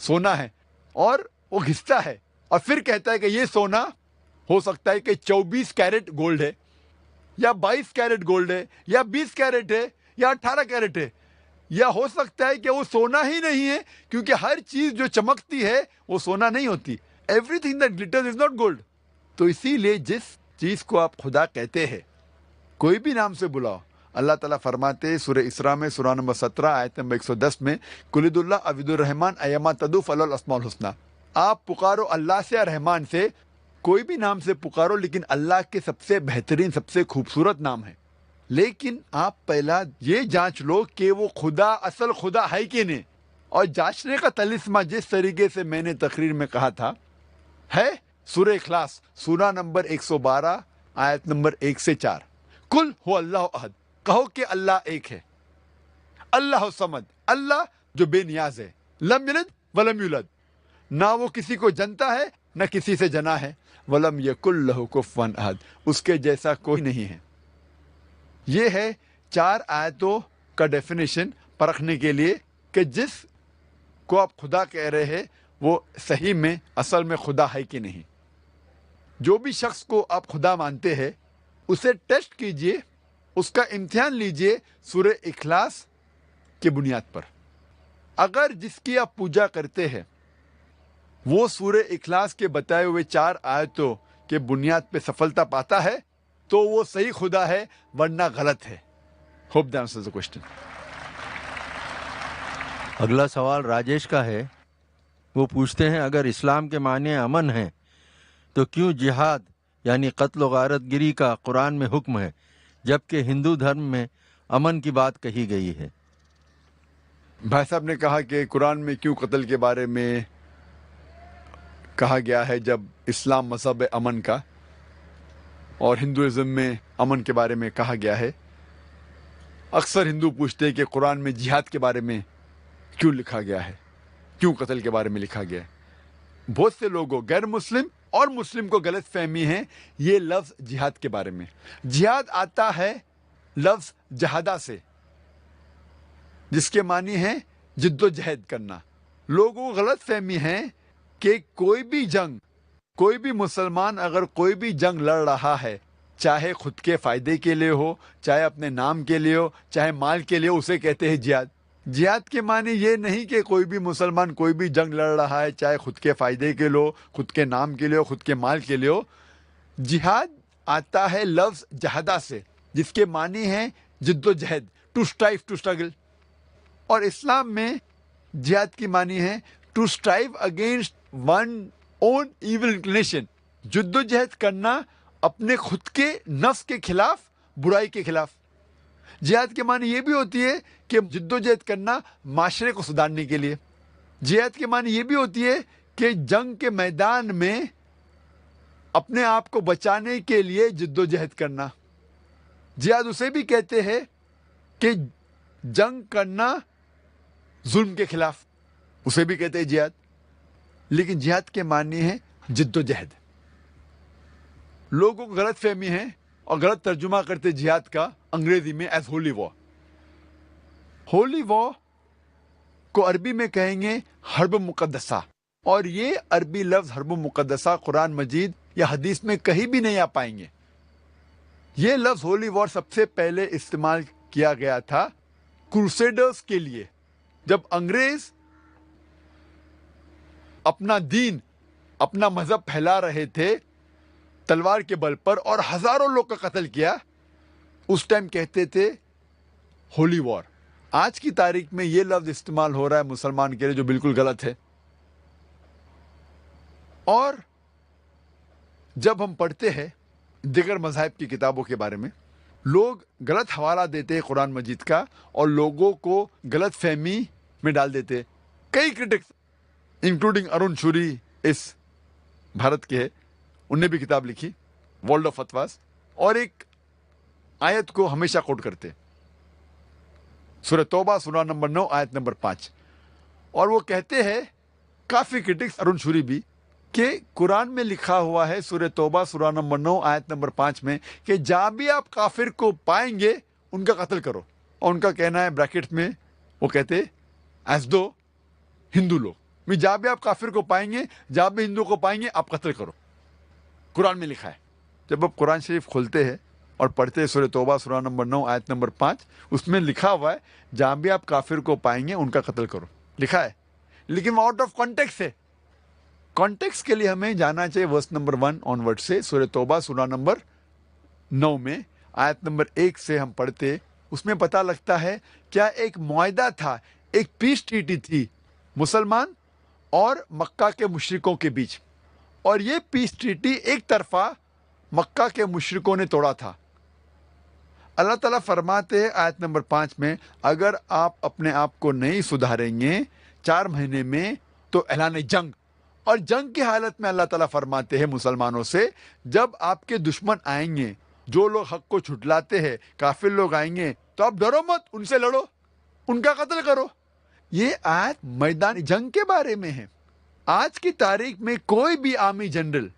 سونا ہے, اور وہ گھستا ہے اور پھر کہتا ہے کہ یہ سونا ہو سکتا ہے کہ 24 کیرٹ گولڈ ہے, یا 22 کیرٹ گولڈ ہے, یا 20 کیرٹ ہے, یا 18 کیرٹ ہے, یا ہو سکتا ہے کہ وہ سونا ہی نہیں ہے, کیونکہ ہر چیز جو چمکتی ہے وہ سونا نہیں ہوتی. Everything that glitters is not gold. تو اسی لیے جس چیز کو آپ خدا کہتے ہیں, کوئی بھی نام سے بلاؤ, اللہ تعالیٰ فرماتے سورہ اسراء میں سورہ نمبر 17 آیت نمبر 110 میں, قل ادعوا اللہ عبد الرحمن ایما تدعوا فلہ الاسماء الحسنی. آپ پکارو اللہ سے, رحمان سے, کوئی بھی نام سے پکارو, لیکن اللہ کے سب سے بہترین, سب سے خوبصورت نام ہے. لیکن آپ پہلا یہ جانچ لو کہ وہ خدا اصل خدا ہے کہ نہیں. اور جانچنے کا طلسمہ جس طریقے سے میں نے تقریر میں کہا تھا ہے سورہ اخلاص, سورہ نمبر 112 آیت نمبر 1 سے 4. قل هو اللہ احد, کہو کہ اللہ ایک ہے. اللہ الصمد, اللہ جو بے نیاز ہے. لم یلد ولم یولد, نہ وہ کسی کو جنتا ہے نہ کسی سے جنا ہے. ولم یکن لہ کفوا احد, اس کے جیسا کوئی نہیں ہے. یہ ہے 4 آیتوں کا ڈیفینیشن پرکھنے کے لیے کہ جس کو آپ خدا کہہ رہے ہیں وہ صحیح میں اصل میں خدا ہے کہ نہیں. جو بھی شخص کو آپ خدا مانتے ہیں اسے ٹیسٹ کیجئے, اس کا امتحان لیجئے سورہ اخلاص کی بنیاد پر. اگر جس کی آپ پوجا کرتے ہیں وہ سورہ اخلاص کے بتائے ہوئے 4 آیتوں کے بنیاد پہ سفلتا پاتا ہے تو وہ صحیح خدا ہے, ورنہ غلط ہے. Hope that answers the question. اگلا سوال راجیش کا ہے. وہ پوچھتے ہیں اگر اسلام کے معنی امن ہیں تو کیوں جہاد یعنی قتل و غارت گری کا قرآن میں حکم ہے جبکہ ہندو دھرم میں امن کی بات کہی گئی ہے؟ بھائی صاحب نے کہا کہ قرآن میں کیوں قتل کے بارے میں کہا گیا ہے جب اسلام مذہب امن کا اور ہندوازم میں امن کے بارے میں کہا گیا ہے. اکثر ہندو پوچھتے ہیں کہ قرآن میں جہاد کے بارے میں کیوں لکھا گیا ہے, کیوں قتل کے بارے میں لکھا گیا ہے. بہت سے لوگوں غیر مسلم اور مسلم کو غلط فہمی ہے یہ لفظ جہاد کے بارے میں. جہاد آتا ہے لفظ جہادہ سے جس کے معنی ہے جد و جہد کرنا. لوگوں کو غلط فہمی ہے کہ کوئی بھی جنگ, کوئی بھی مسلمان اگر کوئی بھی جنگ لڑ رہا ہے چاہے خود کے فائدے کے لیے ہو, چاہے اپنے نام کے لیے ہو, چاہے مال کے لیے, اسے کہتے ہیں جہاد. جہاد کے معنی یہ نہیں کہ کوئی بھی مسلمان کوئی بھی جنگ لڑ رہا ہے چاہے خود کے فائدے کے لیے ہو, خود کے نام کے لیے ہو, خود کے مال کے لیے ہو. جہاد آتا ہے لفظ جہادہ سے جس کے معنی ہے جد و جہد, ٹو اسٹرائیو, ٹو اسٹرگل. اور اسلام میں جہاد کی معنی ہے to strive against one own evil inclination, جد و جہد کرنا اپنے خود کے نفس کے خلاف, برائی کے خلاف. جہاد کے معنی یہ بھی ہوتی ہے کہ جد و جہد کرنا معاشرے کو سدھارنے کے لیے. جہاد کے معنی یہ بھی ہوتی ہے کہ جنگ کے میدان میں اپنے آپ کو بچانے کے لیے جد و جہد کرنا. جہاد اسے بھی کہتے ہیں کہ جنگ کرنا ظلم کے خلاف, اسے بھی کہتے ہیں جہاد. لیکن جہاد کے معنی ہے جد و جہد. لوگوں کو غلط فہمی ہے اور غلط ترجمہ کرتے جہاد کا انگریزی میں ایز ہولی وار. ہولی وار کو عربی میں کہیں گے حرب مقدسہ, اور یہ عربی لفظ حرب مقدسہ قرآن مجید یا حدیث میں کہیں بھی نہیں آ پائیں گے. یہ لفظ ہولی وار سب سے پہلے استعمال کیا گیا تھا کروسیڈرز کے لیے, جب انگریز اپنا دین, اپنا مذہب پھیلا رہے تھے تلوار کے بل پر اور ہزاروں لوگ کا قتل کیا. اس ٹائم کہتے تھے ہولی وار. آج کی تاریخ میں یہ لفظ استعمال ہو رہا ہے مسلمان کے لیے جو بالکل غلط ہے. اور جب ہم پڑھتے ہیں دیگر مذاہب کی کتابوں کے بارے میں, لوگ غلط حوالہ دیتے ہیں قرآن مجید کا اور لوگوں کو غلط فہمی میں ڈال دیتے. کئی کرٹکس انکلوڈنگ ارون شوری اس بھارت کے ہے, انہوں نے بھی کتاب لکھی ورلڈ آف فتواز, اور ایک آیت کو ہمیشہ کوٹ کرتے سورہ توبہ سورہ نمبر 9 آیت نمبر 5, اور وہ کہتے ہیں کافی کرٹکس ارون شوری بھی کہ قرآن میں لکھا ہوا ہے سورہ توبہ سورہ نمبر 9 آیت نمبر 5 میں کہ جہاں بھی آپ کافر کو پائیں گے ان کا قتل کرو. اور ان کا کہنا ہے بریکٹس میں وہ کہتے ایز دو ہندو لوگ, جہاں بھی آپ کافر کو پائیں گے, جہاں بھی ہندو کو پائیں گے آپ قتل کرو. قرآن میں لکھا ہے. جب آپ قرآن شریف کھولتے ہیں اور پڑھتے ہیں سورہ توبہ سورہ نمبر 9 آیت نمبر 5, اس میں لکھا ہوا ہے جہاں بھی آپ کافر کو پائیں گے ان کا قتل کرو, لکھا ہے. لیکن وہ آؤٹ آف کانٹیکسٹ ہے. کانٹیکسٹ کے لیے ہمیں جانا چاہیے ورس نمبر 1 آن ورڈ سے. سورہ توبہ سورہ نمبر 9 میں آیت نمبر 1 سے ہم پڑھتے, اس میں پتہ لگتا ہے کیا ایک معاہدہ تھا, ایک پیس ٹریٹی تھی مسلمان اور مکہ کے مشرکوں کے بیچ, اور یہ پیس ٹریٹی ایک طرفہ مکہ کے مشرکوں نے توڑا تھا. اللہ تعالیٰ فرماتے ہیں آیت نمبر 5 میں اگر آپ اپنے آپ کو نہیں سدھاریں گے 4 مہینے میں تو اعلان جنگ. اور جنگ کی حالت میں اللہ تعالیٰ فرماتے ہیں مسلمانوں سے جب آپ کے دشمن آئیں گے, جو لوگ حق کو جھٹلاتے ہیں, کافر لوگ آئیں گے تو آپ ڈرو مت, ان سے لڑو, ان کا قتل کرو. یہ آیت میدان جنگ کے بارے میں ہے. آج کی تاریخ میں کوئی بھی آرمی جنرل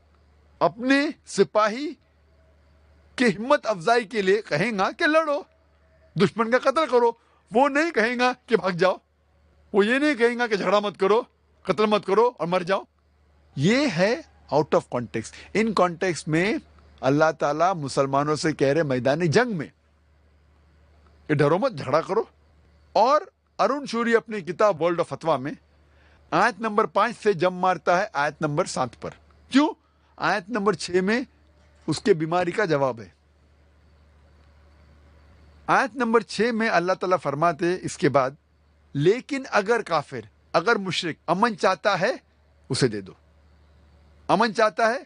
اپنے سپاہی کی ہمت افزائی کے لیے کہیں گا کہ لڑو, دشمن کا قتل کرو. وہ نہیں کہیں گا کہ بھاگ جاؤ, وہ یہ نہیں کہیں گا کہ جھگڑا مت کرو, قتل مت کرو اور مر جاؤ. یہ ہے out of context. In context میں اللہ تعالیٰ مسلمانوں سے کہہ رہے میدان جنگ میں کہ ڈرو مت, جھگڑا کرو. اور ارون شوری اپنی کتاب ورلڈ آف فتوا میں آیت نمبر 5 سے جم مارتا ہے آیت نمبر 7 پر. کیوں؟ آیت نمبر 6 میں اس کے بیماری کا جواب ہے. آیت نمبر 6 میں اللہ تعالیٰ فرماتے اس کے بعد, لیکن اگر کافر, اگر مشرک امن چاہتا ہے اسے دے دو. امن چاہتا ہے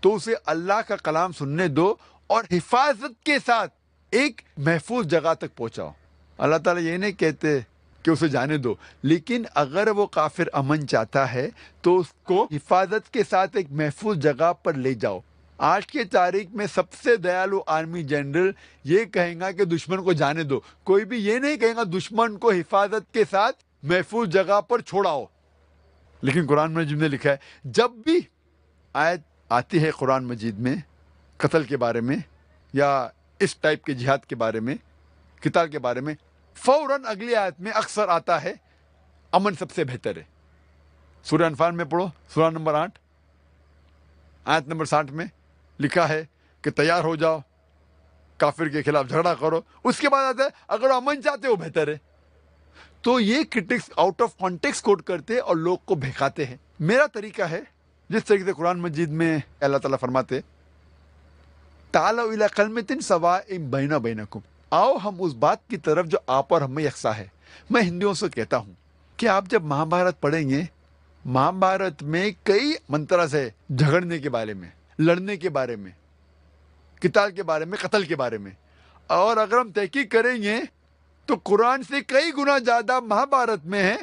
تو اسے اللہ کا کلام سننے دو اور حفاظت کے ساتھ ایک محفوظ جگہ تک پہنچاؤ. اللہ تعالیٰ یہ نہیں کہتے کہ اسے جانے دو, لیکن اگر وہ کافر امن چاہتا ہے تو اس کو حفاظت کے ساتھ ایک محفوظ جگہ پر لے جاؤ. آج کی تاریخ میں سب سے دیالو آرمی جنرل یہ کہیں گا کہ دشمن کو جانے دو. کوئی بھی یہ نہیں کہے گا دشمن کو حفاظت کے ساتھ محفوظ جگہ پر چھوڑاؤ. لیکن قرآن مجید میں لکھا ہے جب بھی آیت آتی ہے قرآن مجید میں قتل کے بارے میں یا اس ٹائپ کے جہاد کے بارے میں, قتال کے بارے میں, فوراً اگلی آیت میں اکثر آتا ہے امن سب سے بہتر ہے. سورہ انفال میں پڑھو, سورہ نمبر 8 آیت نمبر 60 میں لکھا ہے کہ تیار ہو جاؤ, کافر کے خلاف جھگڑا کرو. اس کے بعد آتا ہے اگر امن چاہتے ہو بہتر ہے. تو یہ کرٹکس آؤٹ آف کانٹیکسٹ کوٹ کرتے اور لوگ کو بہکاتے ہیں. میرا طریقہ ہے جس طریقے سے قرآن مجید میں اللہ تعالیٰ فرماتے تعالوا الی کلمۃ سواء بین بینکم, آؤ ہم اس بات کی طرف جو آپ اور ہم میں یکساں ہے. میں ہندوؤں سے کہتا ہوں کہ آپ جب مہابھارت پڑھیں گے, مہابھارت میں کئی منترز ہے جھگڑنے کے بارے میں, لڑنے کے بارے میں, قتال کے بارے میں, قتل کے بارے میں. اور اگر ہم تحقیق کریں گے تو قرآن سے کئی گنا زیادہ مہابھارت میں ہے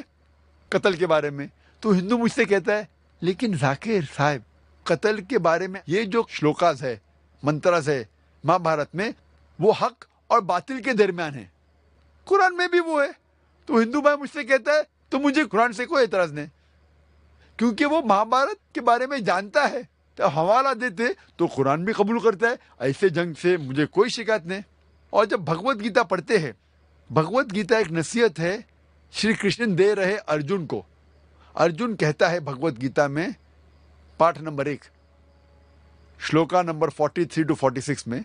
قتل کے بارے میں. تو ہندو مجھ سے کہتا ہے لیکن ذاکر صاحب قتل کے بارے میں یہ جو شلوکاز ہے, منترز ہے مہابھارت میں, وہ حق اور باطل کے درمیان ہے. قرآن میں بھی وہ ہے. تو ہندو بھائی مجھ سے کہتا ہے تو مجھے قرآن سے کوئی اعتراض نہیں, کیونکہ وہ مہابھارت کے بارے میں جانتا ہے. تو حوالہ دیتے تو قرآن بھی قبول کرتا ہے. ایسے جنگ سے مجھے کوئی شکایت نہیں. اور جب بھگوت گیتا پڑھتے ہیں, بھگوت گیتا ایک نصیحت ہے شری کرشن دے رہے ارجن کو. ارجن کہتا ہے بھگوت گیتا میں پاٹھ نمبر 1 شلوکا نمبر 43 to 46 میں,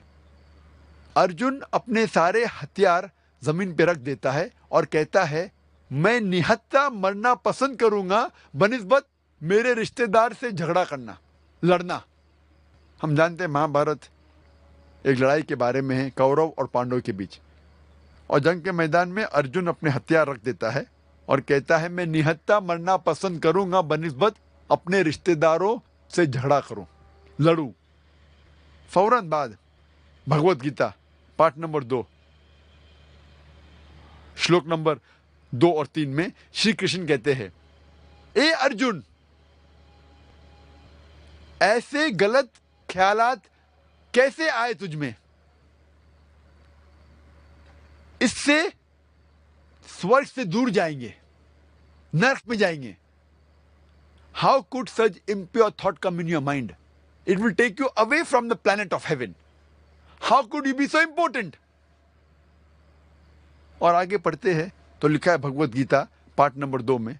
ارجن اپنے سارے ہتھیار زمین پہ رکھ دیتا ہے اور کہتا ہے میں نہتا مرنا پسند کروں گا بنسبت میرے رشتہ دار سے جھگڑا کرنا, لڑنا. ہم جانتے ہیں مہابھارت ایک لڑائی کے بارے میں ہے کورو اور پانڈو کے بیچ, اور جنگ کے میدان میں ارجن اپنے ہتھیار رکھ دیتا ہے اور کہتا ہے میں نہتا مرنا پسند کروں گا بنسبت اپنے رشتہ داروں سے جھگڑا کروں, لڑوں. فوراً بعد بھگوت گیتا پاٹ نمبر 2 شلوک نمبر 2 اور 3 میں شری کرشن کہتے ہیں اے ارجن, ایسے غلط خیالات کیسے آئے تجھ میں, اس سے سورگ سے دور جائیں گے, نرک میں جائیں گے. How could such impure thought come in your mind? It will take you away from the planet of heaven. How could you be so important? اور آگے پڑھتے ہیں تو لکھا ہے بھگوت گیتا پارٹ نمبر 2 میں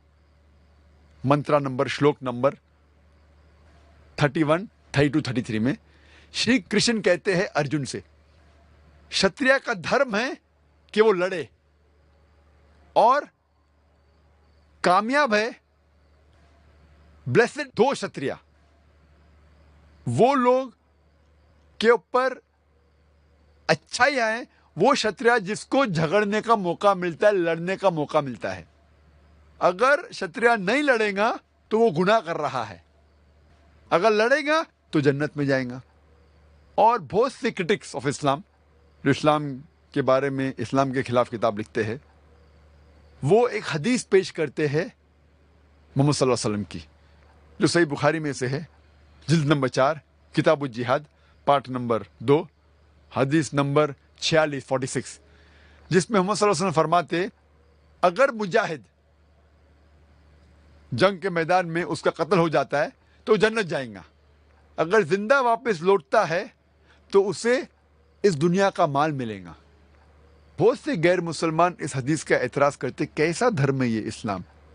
منترا نمبر شلوک نمبر 31, 32, 33 میں شری کرشن کہتے ہیں ارجن سے شتریہ کا دھرم ہے کہ وہ لڑے, اور کامیاب ہے بلیسڈ 2 شتریہ, وہ لوگ کے اوپر اچھائی آئے, وہ شتریہ جس کو جھگڑنے کا موقع ملتا ہے, لڑنے کا موقع ملتا ہے. اگر شتریہ نہیں لڑے گا تو وہ گناہ کر رہا ہے, اگر لڑے گا تو جنت میں جائیں گا. اور بہت سے کرٹکس آف اسلام جو اسلام کے بارے میں اسلام کے خلاف کتاب لکھتے ہیں, وہ ایک حدیث پیش کرتے ہیں محمد صلی اللہ علیہ وسلم کی جو صحیح بخاری میں سے ہے, جلد نمبر 4 کتاب الجہاد پارٹ نمبر 2 حدیث نمبر 46, جس میں محمد صلی اللہ علیہ وسلم فرماتے اگر مجاہد جنگ کے میدان میں اس کا قتل ہو جاتا ہے تو جنت جائیں گا, اگر زندہ واپس لوٹتا ہے تو اسے اس دنیا کا مال ملے گا. بہت سے غیر مسلمان اس حدیث کا اعتراض کرتے کیسا دھرم ہے یہ اسلام,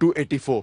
284,